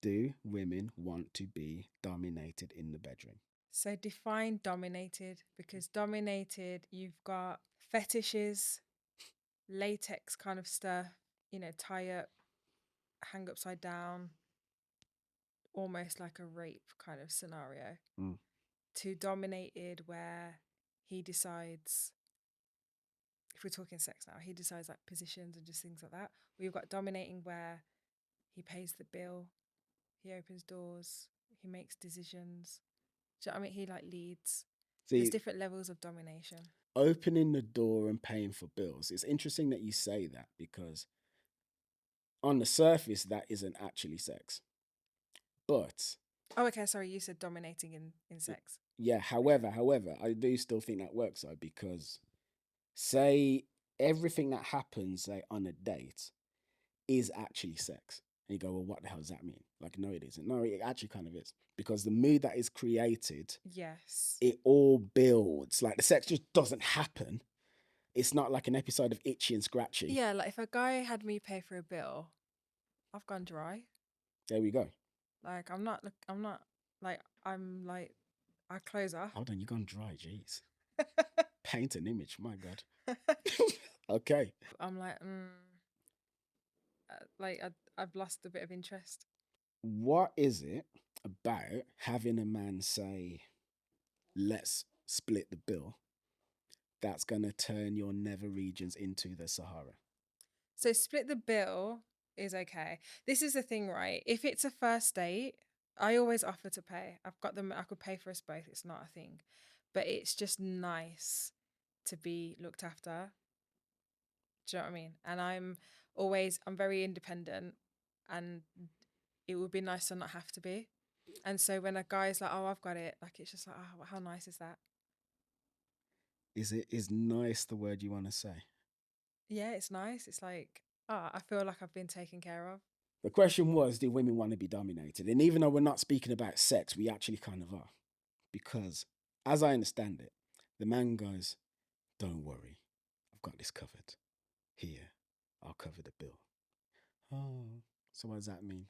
do women want to be dominated in the bedroom? So define dominated, because dominated, you've got fetishes, latex kind of stuff, tie up, hang upside down, almost like a rape kind of scenario. To dominated where he decides, if we're talking sex now, he decides like positions and just things like that. We've got dominating where he pays the bill, he opens doors, he makes decisions. Do you know what I mean? He like leads. There's different levels of domination. Opening the door and paying for bills. It's interesting that you say that, because on the surface, that isn't actually sex. But... Oh, okay, sorry, you said dominating in sex. Yeah, however, I do still think that works though, because say everything that happens, say, on a date is actually sex. And you go, well, what the hell does that mean? Like, no, it isn't. No, it actually kind of is. Because the mood that is created, yes, it all builds. Like, the sex just doesn't happen. It's not like an episode of 𝗕cy and 𝗓𝗏𝗁. Yeah, like if a guy had me pay for a bill, I've gone dry. There we go. Like, I'm like, I close off. Hold on, you've gone dry, jeez. Paint an image, my God. Okay. I'm like, I've lost a bit of interest. What is it about having a man say, let's split the bill, that's going to turn your nether regions into the Sahara? So split the bill is okay. This is the thing, right? If it's a first date, I always offer to pay. I've got them. I could pay for us both. It's not a thing. But it's just nice to be looked after. Do you know what I mean? And I'm very independent, and it would be nice to not have to be. And so when a guy's like, oh, I've got it, like, it's just like, oh, how nice is that? Is nice the word you want to say? Yeah, it's nice. It's like, oh, I feel like I've been taken care of. The question was, do women want to be dominated? And even though we're not speaking about sex, we actually kind of are. Because as I understand it, the man goes, don't worry, I've got this covered. Here, I'll cover the bill. Oh, so what does that mean?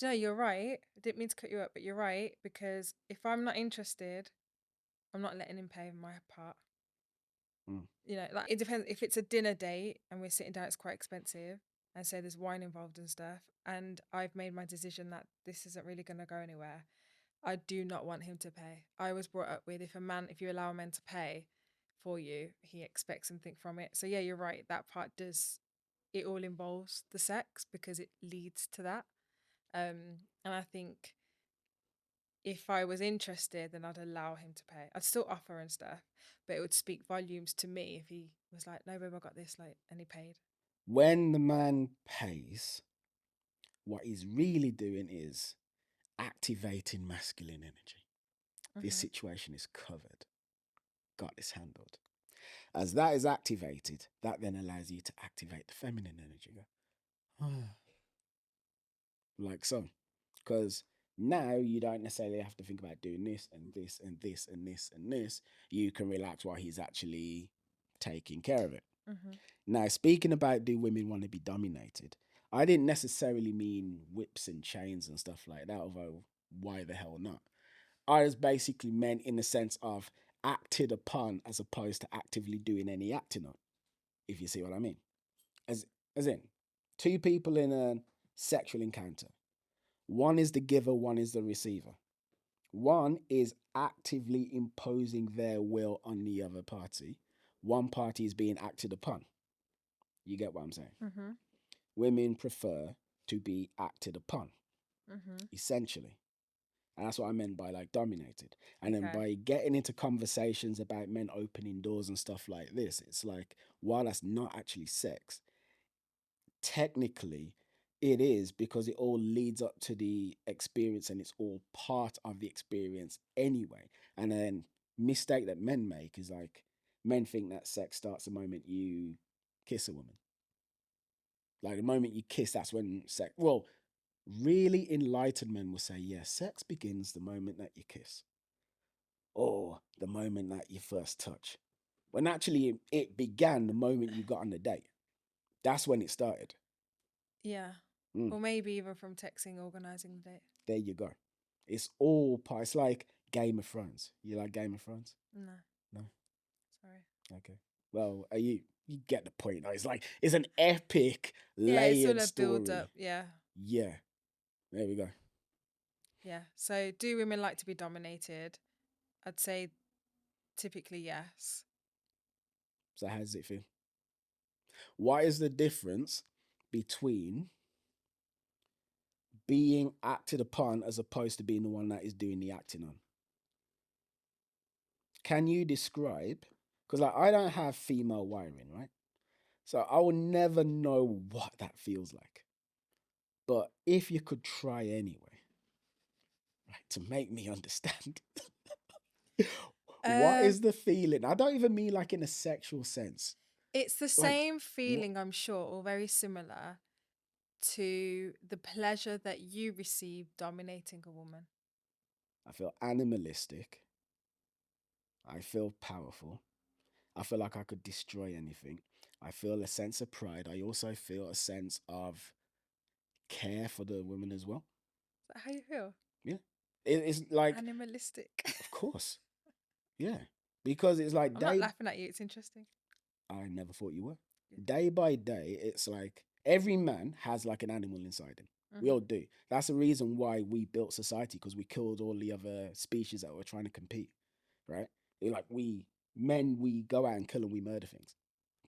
Do you know, you're right. I didn't mean to cut you up, but you're right. Because if I'm not interested, I'm not letting him pay my part. Like, it depends. If it's a dinner date and we're sitting down, it's quite expensive. And so there's wine involved and stuff. And I've made my decision that this isn't really going to go anywhere. I do not want him to pay. I was brought up with, if you allow a man to pay for you, he expects something from it. So yeah, you're right. That part it all involves the sex because it leads to that. And I think if I was interested, then I'd allow him to pay. I'd still offer and stuff, but it would speak volumes to me if he was like, no, babe, I got this, like, and he paid. When the man pays, what he's really doing is activating masculine energy. This situation is covered. Got this handled. As that is activated, that then allows you to activate the feminine energy. Go, like so. Because now you don't necessarily have to think about doing this and this and this and this and this. You can relax while he's actually taking care of it. Now, speaking about, do women want to be dominated? I didn't necessarily mean whips and chains and stuff like that, although why the hell not? I just basically meant in the sense of acted upon as opposed to actively doing any acting on, if you see what I mean. As in, two people in a sexual encounter. One is the giver, one is the receiver. One is actively imposing their will on the other party. One party is being acted upon. You get what I'm saying? Women prefer to be acted upon, essentially. And that's what I meant by like dominated. And then by getting into conversations about men opening doors and stuff like this, it's like, while that's not actually sex, technically it is, because it all leads up to the experience and it's all part of the experience anyway. And then mistake that men make is like, men think that sex starts the moment you kiss a woman. Like the moment you kiss, that's when sex... Well, really enlightened men will say, yeah, sex begins the moment that you kiss. Or the moment that you first touch. When actually it began the moment you got on the date. That's when it started. Yeah. Or maybe even from texting, organising the date. There you go. It's all part. It's like Game of Thrones. You like Game of Thrones? No. No? Sorry. Okay. Well, you get the point. Though. It's like, it's an epic, Yeah, it's layered all a story. build up. Yeah. Yeah. There we go. Yeah. So do women like to be dominated? I'd say typically yes. So how does it feel? What is the difference between being acted upon as opposed to being the one that is doing the acting on? Can you describe? Because like, I don't have female wiring, right? So I will never know what that feels like. But if you could try anyway, right, to make me understand, what is the feeling? I don't even mean like in a sexual sense. It's the same feeling, I'm sure, or very similar to the pleasure that you receive dominating a woman. I feel animalistic. I feel powerful. I feel like I could destroy anything. I feel a sense of pride. I also feel a sense of care for the woman as well. Is that how you feel? Yeah. It's like... Animalistic. Of course. Yeah. Because it's like... I'm not laughing at you. It's interesting. I never thought you were. Day by day, it's like every man has like an animal inside him. We all do. That's the reason why we built society, because we killed all the other species that were trying to compete, right? Like men, we go out and kill and we murder things.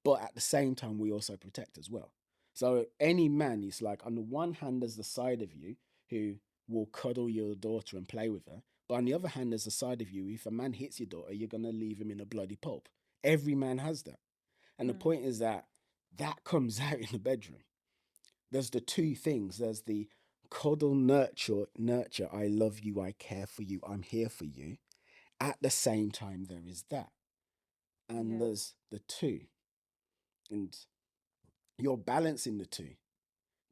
But at the same time, we also protect as well. So any man is like, on the one hand, there's the side of you who will cuddle your daughter and play with her. But on the other hand, there's the side of you, if a man hits your daughter, you're going to leave him in a bloody pulp. Every man has that. And the point is that comes out in the bedroom. There's the two things. There's the cuddle, nurture, I love you, I care for you, I'm here for you. At the same time, there is that. And there's the two. And you're balancing the two.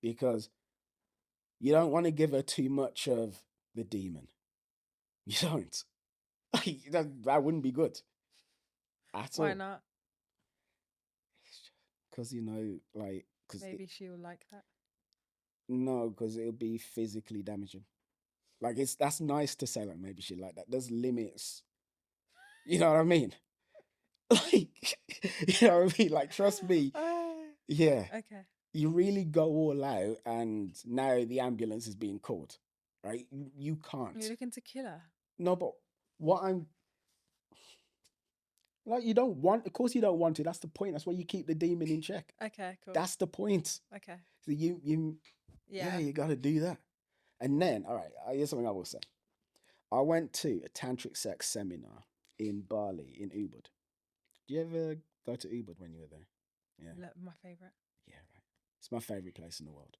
Because you don't want to give her too much of the demon. You don't. that wouldn't be good. At all. Why not? Because, you know, like... Maybe she'll like that. No, because it'll be physically damaging. Like, that's nice to say, like, maybe she like that. There's limits. You know what I mean? Like, you know what I mean? Like, trust me. Yeah. Okay. You really go all out, and now the ambulance is being called, right? You can't. You're looking to kill her. No, but what I'm... Like, you don't want... Of course you don't want to. That's the point. That's why you keep the demon in check. Okay, cool. That's the point. Okay. So yeah, you got to do that. And then, all right, here's something I will say. I went to a tantric sex seminar in Bali, in Ubud. Do you ever go to Ubud when you were there? Yeah. My favourite. Yeah, right. It's my favourite place in the world.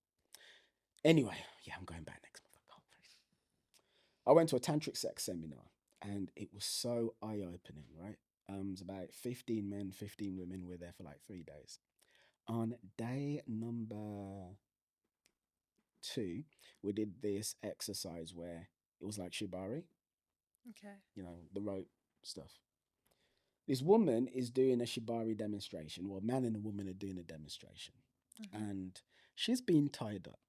Anyway, yeah, I'm going back next month. I can't wait. I went to a tantric sex seminar, and it was so eye-opening, right? It was about 15 men, 15 women. We were there for like 3 days. On day number 2, we did this exercise where it was like shibari. Okay. You know, the rope stuff. This woman is doing a shibari demonstration. Well, a man and a woman are doing a demonstration. And she's being tied up.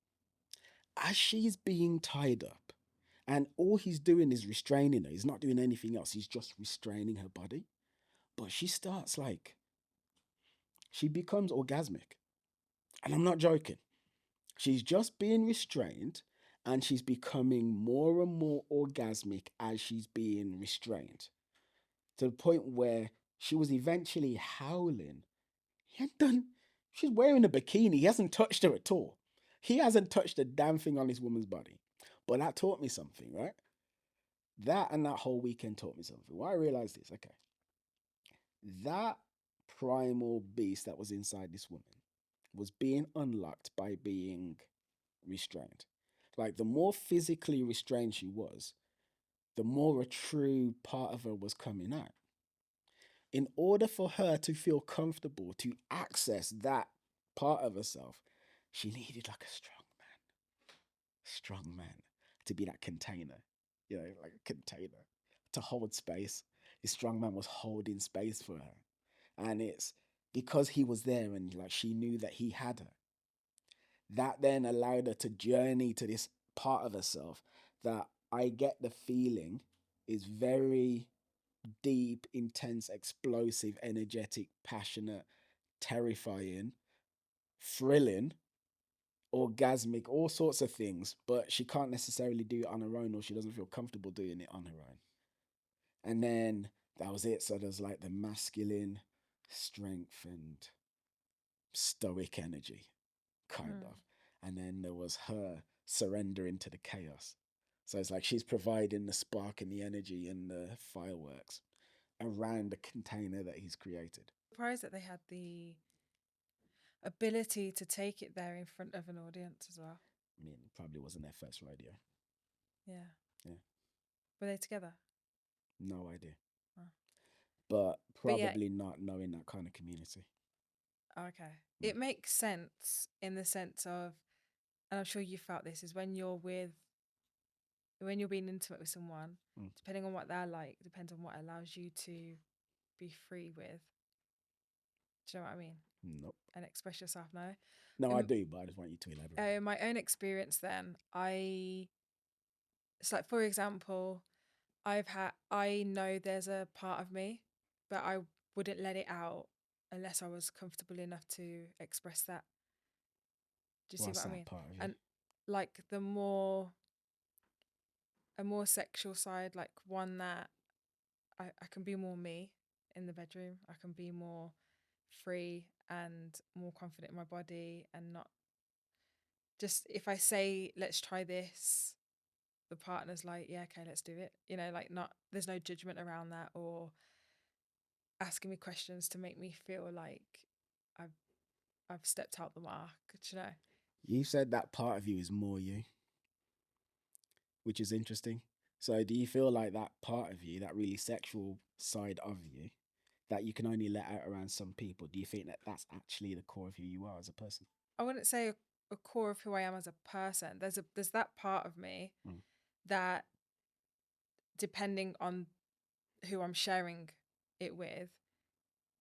As she's being tied up, and all he's doing is restraining her. He's not doing anything else. He's just restraining her body. But she starts like... She becomes orgasmic. And I'm not joking. She's just being restrained, and she's becoming more and more orgasmic as she's being restrained. To the point where she was eventually howling. He hadn't done... She's wearing a bikini. He hasn't touched her at all. He hasn't touched a damn thing on this woman's body. But that taught me something, right? That and that whole weekend taught me something. Why I realized this, okay. That primal beast that was inside this woman was being unlocked by being restrained. Like, the more physically restrained she was, the more a true part of her was coming out. In order for her to feel comfortable to access that part of herself, she needed like a strong man to be that container, you know, like a container to hold space. This strong man was holding space for her. And it's because he was there and like she knew that he had her. that then allowed her to journey to this part of herself that I get the feeling is very deep, intense, explosive, energetic, passionate, terrifying, thrilling, orgasmic, all sorts of things, but she can't necessarily do it on her own, or she doesn't feel comfortable doing it on her own. And then that was it. So there's like the masculine strength and stoic energy, kind of. And then there was her surrendering to the chaos. So it's like she's providing the spark and the energy and the fireworks around the container that he's created. Surprised that they had the ability to take it there in front of an audience as well. I mean, it probably wasn't their first rodeo. Yeah. Yeah. Were they together? No idea. Oh. But probably not knowing that kind of community. Okay. It makes sense in the sense of, and I'm sure you felt this, is when you're being intimate with someone, depending on what they're like, depends on what allows you to be free with. Do you know what I mean? Nope. And express yourself, no? No, I do, but I just want you to elaborate. My own experience then, it's like, for example, I know there's a part of me, but I wouldn't let it out unless I was comfortable enough to express that. Do you see what I mean? Part of you? And like a more sexual side, like one that I can be more me in the bedroom. I can be more free and more confident in my body, and not just, if I say, let's try this, the partner's like, yeah, okay, let's do it. You know, like, not, there's no judgment around that, or asking me questions to make me feel like I've stepped out the mark. Do you know? You said that part of you is more you, which is interesting. So do you feel like that part of you, that really sexual side of you, that you can only let out around some people, do you think that that's actually the core of who you are as a person? I wouldn't say a core of who I am as a person. There's that part of me that, depending on who I'm sharing it with,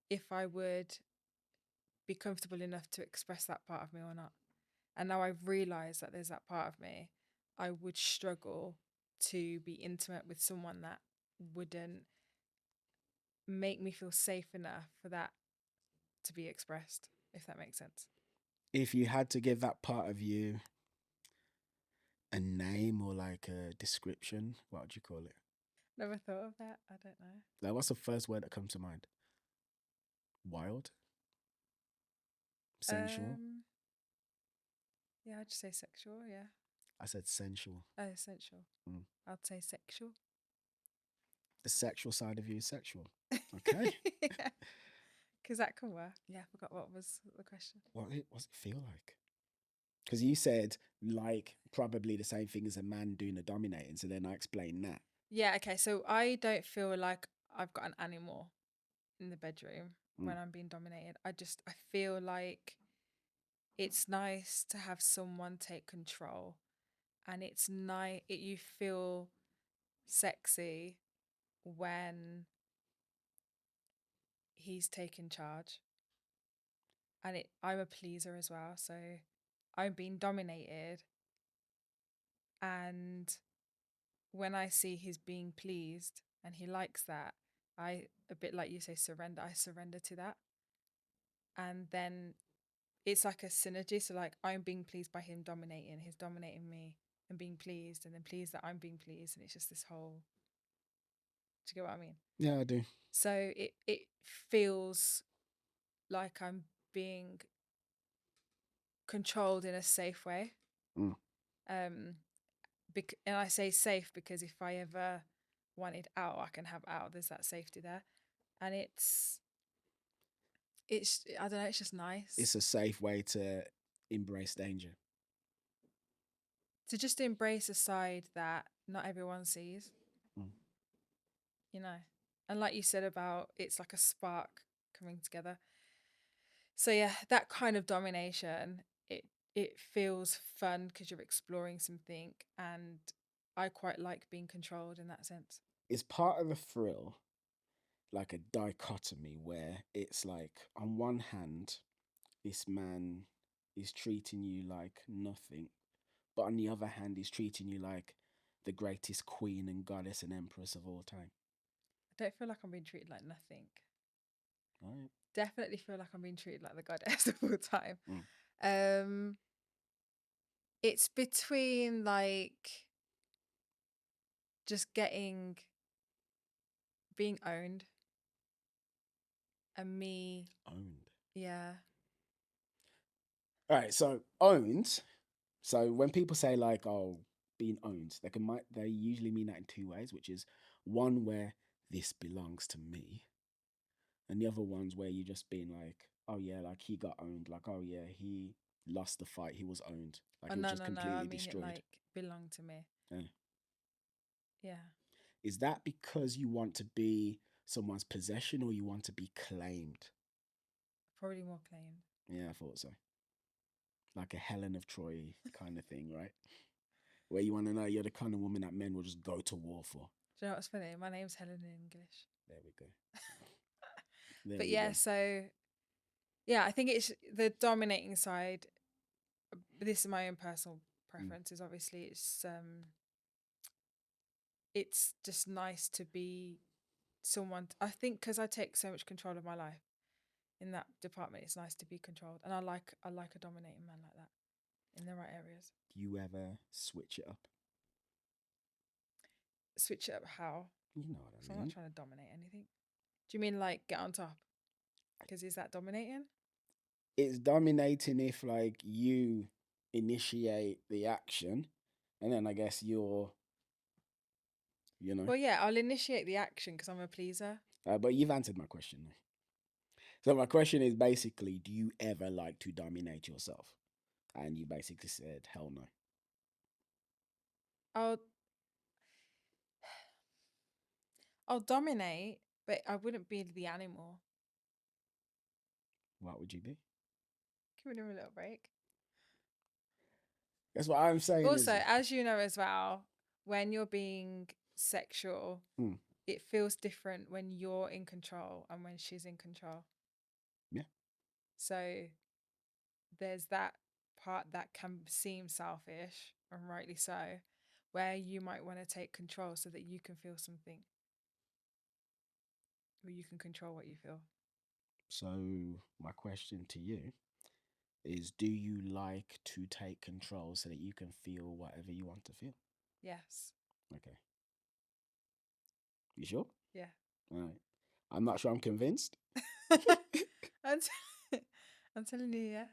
if I would be comfortable enough to express that part of me or not. And now I've realized that there's that part of me, I would struggle to be intimate with someone that wouldn't make me feel safe enough for that to be expressed, if that makes sense. If you had to give that part of you a name or like a description, what would you call it? Never thought of that. I don't know. Like, what's the first word that comes to mind? Wild? Sensual? Yeah, I'd just say sexual, yeah. I said sensual. Oh, sensual. I'd say sexual. The sexual side of you is sexual. Okay. Yeah. Because that can work. Yeah, I forgot what was the question. What does it feel like? Because you said, like, probably the same thing as a man doing the dominating. So then I explained that. Yeah, okay. So I don't feel like I've got an animal in the bedroom when I'm being dominated. I feel like it's nice to have someone take control, and it's nice, you feel sexy when he's taking charge. And I'm a pleaser as well, so I'm being dominated, and when I see he's being pleased and he likes that, I, a bit like you say, surrender. I surrender to that, and then it's like a synergy. So like, I'm being pleased by him dominating, he's dominating me and being pleased, and then pleased that I'm being pleased, and it's just this whole. Do you get what I mean? Yeah, I do. So it feels like I'm being controlled in a safe way. And I say safe because if I ever wanted out, I can have out. There's that safety there, and it's I don't know. It's just nice. It's a safe way to embrace danger. To just embrace a side that not everyone sees. You know, and like you said about, it's like a spark coming together. So yeah, that kind of domination, it feels fun because you're exploring something, and I quite like being controlled in that sense. It's part of the thrill, like a dichotomy where it's like, on one hand, this man is treating you like nothing, but on the other hand is treating you like the greatest queen and goddess and empress of all time? I don't feel like I'm being treated like nothing. Right. Definitely feel like I'm being treated like the goddess of all time. It's between like just being owned and me. Owned. Yeah. All right, so owned. So when people say like, "Oh, being owned," they usually mean that in two ways, which is one where this belongs to me, and the other one's where you're just being like, "Oh yeah, like he got owned," like, "Oh yeah, he lost the fight, he was owned," like Oh he was no, just no, no. I completely mean it destroyed. like belonged to me. Yeah. Yeah. Is that because you want to be someone's possession or you want to be claimed? Probably more claimed. Yeah, I thought so. Like a Helen of Troy kind of thing, right? Where you want to know you're the kind of woman that men will just go to war for. Do you know what's funny? My name's Helen in English. There we go. There But we yeah, go. so yeah, I think it's the dominating side. This is my own personal preference. Is obviously it's just nice to be someone. I think because I take so much control of my life in that department, it's nice to be controlled, and I like a dominating man like that in the right areas. Do you ever switch it up? Switch it up how? You know what I So mean. I'm not trying to dominate anything. Do you mean like get on top? Because is that dominating? It's dominating if like you initiate the action, and then I guess you're, Well, yeah, I'll initiate the action because I'm a pleaser. But you've answered my question. So my question is basically, do you ever like to dominate yourself? And you basically said, hell no. I'll dominate, but I wouldn't be the animal. What would you be? Give him a little break. That's what I'm saying. Also, as you know as well, when you're being sexual, it feels different when you're in control and when she's in control. Yeah. So there's that part that can seem selfish, and rightly so, where you might want to take control so that you can feel something. Or you can control what you feel. So my question to you is, do you like to take control so that you can feel whatever you want to feel? Yes. Okay. You sure? Yeah. All right. I'm not sure I'm convinced. I'm telling you, yeah.